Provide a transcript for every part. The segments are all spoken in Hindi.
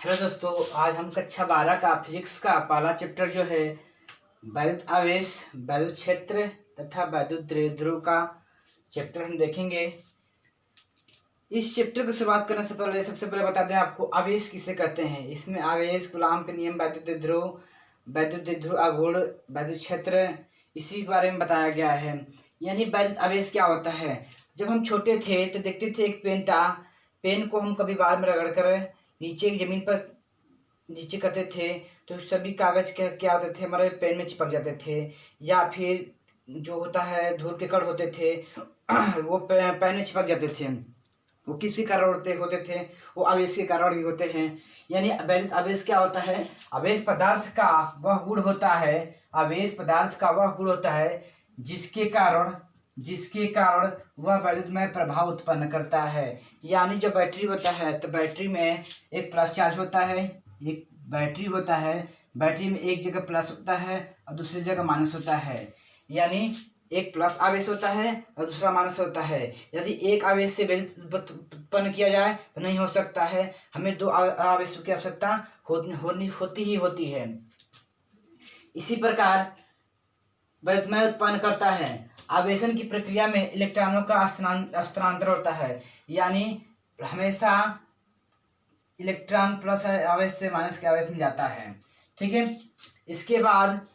हेलो दोस्तों, आज हम कक्षा 12 का फिजिक्स का पहला चैप्टर जो है वैद्युत आवेश, वैद्युत क्षेत्र तथा वैद्युत ध्रुव का चैप्टर हम देखेंगे। इस चैप्टर की शुरुआत करने से पहले सबसे पहले बता दें आपको आवेश किसे कहते हैं। इसमें आवेश, कूलाम के नियम, वैद्युत ध्रुव आघूर्ण, वैद्युत क्षेत्र, इसी के बारे में बताया गया है। यानी वैद्युत आवेश क्या होता है। जब हम छोटे थे तो देखते थे एक पेन था, पेन को हम कभी बार में रगड़ कर नीचे जमीन पर नीचे करते थे तो सभी कागज क्या होते थे, हमारे पेन में चिपक जाते थे। या फिर जो होता है धूल के कण होते थे वो पेन में चिपक जाते थे। वो किसी कारण होते थे, वो आवेश के कारण ही होते हैं। यानी वैद्युत आवेश क्या होता है। आवेश पदार्थ का वह गुण होता है, आवेश पदार्थ का वह गुण होता है जिसके कारण वह वैद्युतमय प्रभाव उत्पन्न करता है। यानी जब बैटरी होता है तो बैटरी में एक प्लस चार्ज होता है, एक बैटरी होता है, बैटरी में एक जगह प्लस होता है और दूसरी जगह माइनस होता है। यानी एक प्लस आवेश होता है और दूसरा माइनस होता है। यदि एक आवेश से विद्युत उत्पन्न किया जाए तो नहीं हो सकता है, हमें दो आवेशों की आवश्यकता होती है। इसी प्रकार वैद्युतमय उत्पन्न करता है। आवेशन की प्रक्रिया में इलेक्ट्रॉनों का स्थानांतरण होता है। यानी हमेशा इलेक्ट्रॉन प्लस आवेश से माइनस के आवेश में जाता है। ठीक है। इसके बाद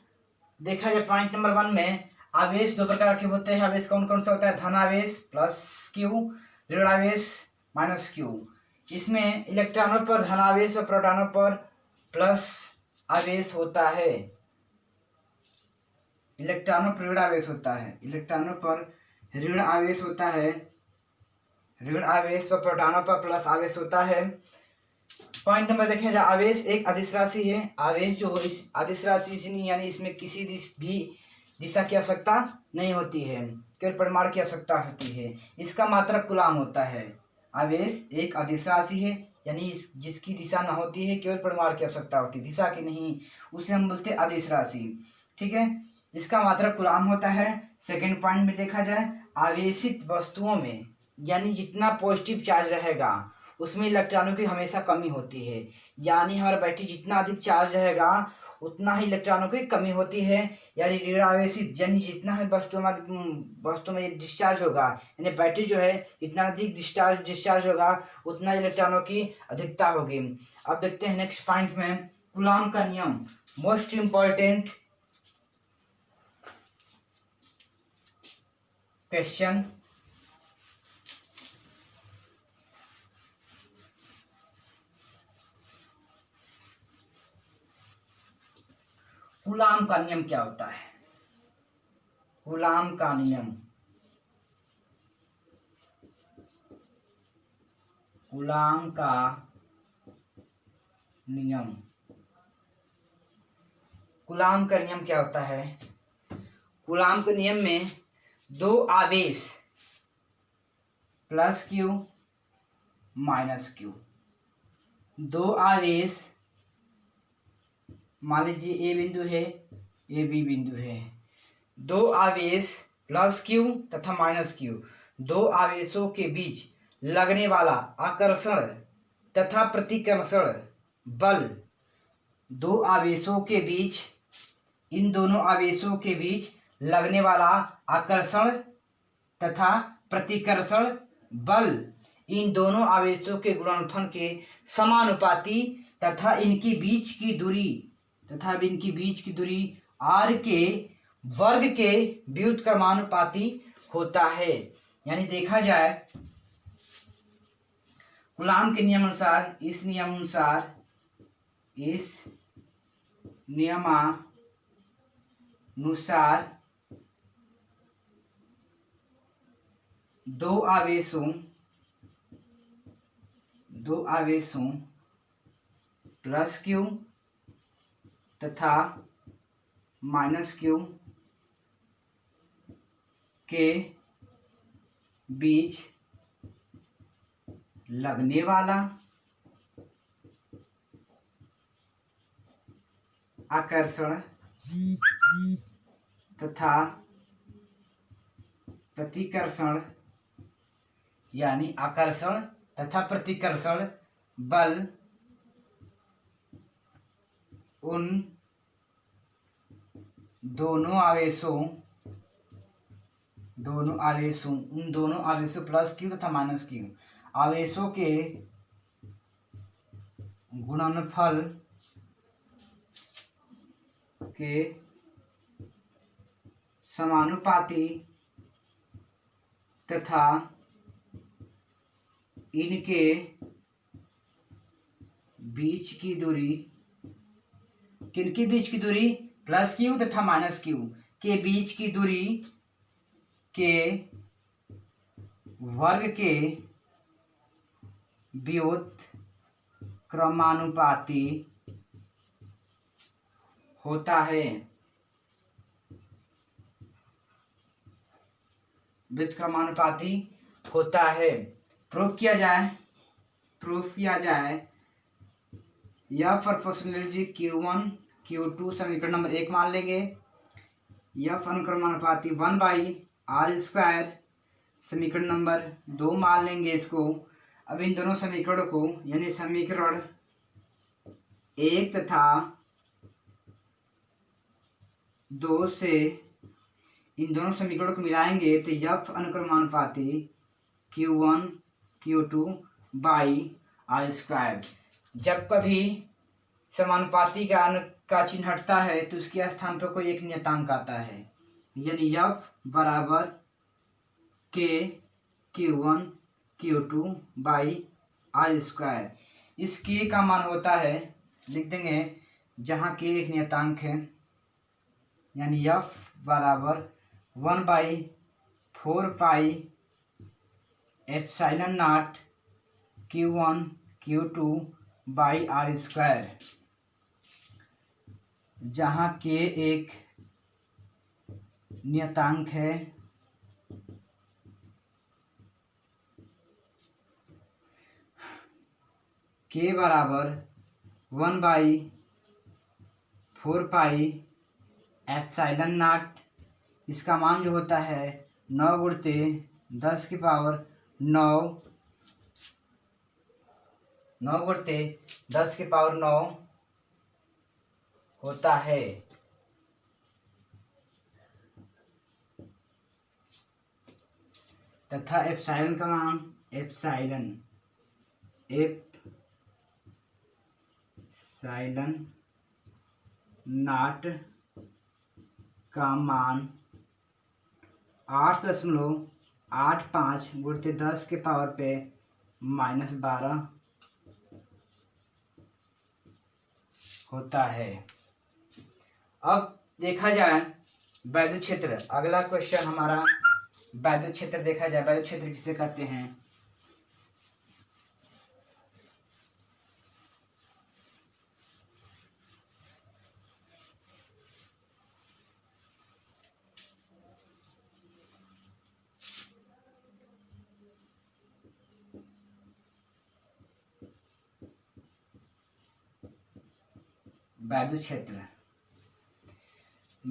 देखा जाए पॉइंट नंबर 1 में आवेश दो प्रकार के होते हैं। आवेश कौन कौन सा होता है। धन आवेश प्लस क्यू, ऋण आवेश माइनस क्यू। इसमें इलेक्ट्रॉनों पर धन आवेश और प्रोटॉनों पर प्लस आवेश होता है। इलेक्ट्रॉनों पर ऋण आवेश होता है, इलेक्ट्रॉनों पर ऋण आवेश होता है, ऋण आवेश पर प्रोटॉनों पर प्लस आवेश होता है। पॉइंट नंबर देखें जाए, आवेश एक अदिश राशि है। आवेश जो इस अदिश राशि से नहीं, यानी इसमें किसी भी दिशा की आवश्यकता नहीं होती है, केवल परिमाण की आवश्यकता होती है। इसका मात्रक कूलाम होता है। आवेश एक अदिश राशि है, यानी जिसकी दिशा न होती है, केवल परिमाण की आवश्यकता होती है, दिशा की नहीं, उसे हम बोलते हैं अदिश राशि। ठीक है। इसका मात्रक कूलाम होता है। सेकेंड पॉइंट में देखा जाए, आवेशित वस्तुओं में यानी जितना पॉजिटिव चार्ज रहेगा उसमें इलेक्ट्रॉनों की हमेशा कमी होती है। यानी हमारा बैटरी जितना अधिक चार्ज रहेगा उतना ही इलेक्ट्रॉनों की कमी होती है। यानी ऋण आवेशित यानी जितना ही वस्तु में डिस्चार्ज होगा, यानी बैटरी जो है जितना अधिक डिस्चार्ज होगा उतना इलेक्ट्रॉनों की अधिकता होगी। अब देखते हैं नेक्स्ट पॉइंट में कूलाम का नियम, मोस्ट इम्पॉर्टेंट क्वेश्चन। कूलाम का नियम क्या होता है। कूलाम का नियम, कूलाम का नियम, कूलाम का नियम क्या होता है। कूलाम के नियम में दो आवेश प्लस क्यू माइनस क्यू, दो आवेश, मान लीजिए ए बिंदु है, ए बी बिंदु है, दो आवेश प्लस क्यू तथा माइनस क्यू, दो आवेशों के बीच लगने वाला आकर्षण तथा प्रतिकर्षण बल, दो आवेशों के बीच, इन दोनों आवेशों के बीच लगने वाला आकर्षण तथा प्रतिकर्षण बल इन दोनों आवेशों के गुणनफल के समानुपाती तथा इनकी बीच की दूरी r के वर्ग के व्युत्क्रमानुपाती होता है। यानी देखा जाए कूलाम के नियमानुसार, इस नियमानुसार दो आवेशों प्लस क्यू तथा माइनस क्यू के बीच लगने वाला आकर्षण तथा प्रतिकर्षण यानी आकर्षण तथा प्रतिकर्षण बल उन दोनों आवेशों प्लस क्यू तथा माइनस क्यू आवेशों के गुणनफल के समानुपाती तथा इनके बीच की दूरी, किनके बीच की दूरी, प्लस क्यू तथा माइनस क्यू के बीच की दूरी के वर्ग के व्युत्क्रमानुपाती होता है। व्युत्क्रमानुपाती होता है। प्रूफ किया जाए यह प्रोपोर्शनलिटी Q1 Q2 समीकरण नंबर 1 मान लेंगे। यह अनुक्रमानुपाती 1/r² समीकरण नंबर 2 मान लेंगे इसको। अब इन दोनों समीकरणों को यानी समीकरण 1 तथा 2 से इन दोनों समीकरणों को मिलाएंगे तो यह अनुक्रमानुपाती Q1 Q2 r²। जब कभी समानुपाती का चिन्ह हटता है तो उसके स्थान पर कोई एक नियतांक आता है, यानी F बराबर K Q1 Q2 r²। इस K का मान होता है, लिख देंगे जहाँ K एक नियतांक है, यानी F बराबर 1/4 epsilon not Q1 Q2 r², जहाँ K एक नियतांक है K बराबर 1/4 एप्सिलॉन नॉट। इसका मान जो होता है 9 × 10 की पावर 9 होता है। तथा एप्सिलॉन का मान एप्सिलॉन नॉट का मान 8.85 × 10 के पावर पे -12 होता है। अब देखा जाए वैद्युत क्षेत्र। अगला क्वेश्चन हमारा वैद्युत क्षेत्र देखा जाए। वैद्युत क्षेत्र किसे कहते हैं?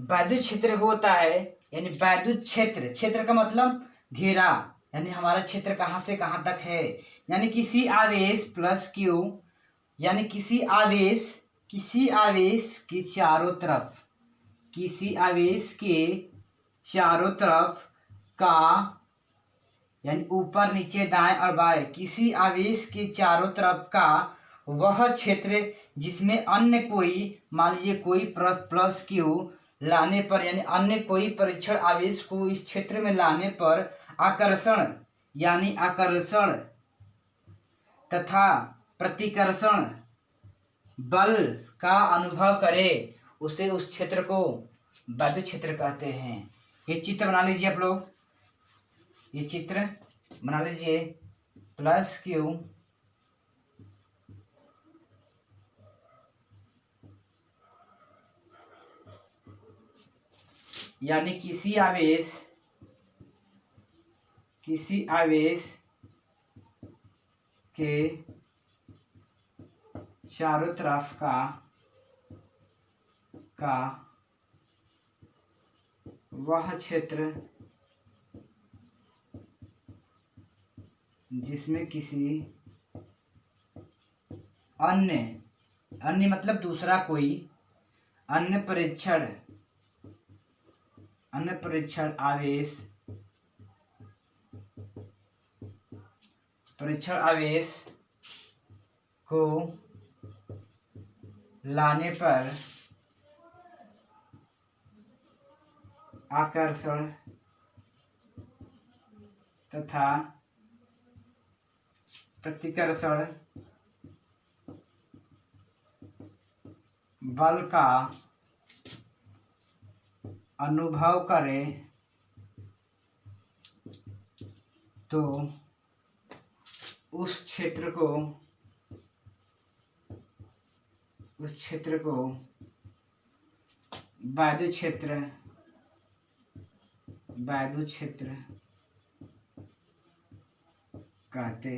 वैद्युत क्षेत्र होता है, यानी वैद्युत क्षेत्र का मतलब घेरा, यानी हमारा क्षेत्र कहाँ से कहाँ तक है, यानी किसी आवेश प्लस क्यू, यानी किसी आवेश के चारों तरफ का, यानी ऊपर नीचे दाएं और बाएं, किसी आवेश के चारों तरफ का वह क्षेत्र जिसमें अन्य कोई, मान लीजिए कोई प्लस क्यू लाने पर, यानी अन्य कोई परीक्षण आवेश को इस क्षेत्र में लाने पर आकर्षण तथा प्रतिकर्षण बल का अनुभव करे, उसे उस क्षेत्र को वैद्युत क्षेत्र कहते हैं। ये चित्र बना लीजिए आप लोग, ये चित्र बना लीजिए। प्लस क्यू यानी किसी आवेश के चारों तरफ का वह क्षेत्र जिसमें किसी अन्य मतलब दूसरा कोई अन्य परीक्षण आवेश को लाने पर आकर्षण तथा प्रतिकर्षण बल का अनुभव करें तो उस क्षेत्र को वायु क्षेत्र कहते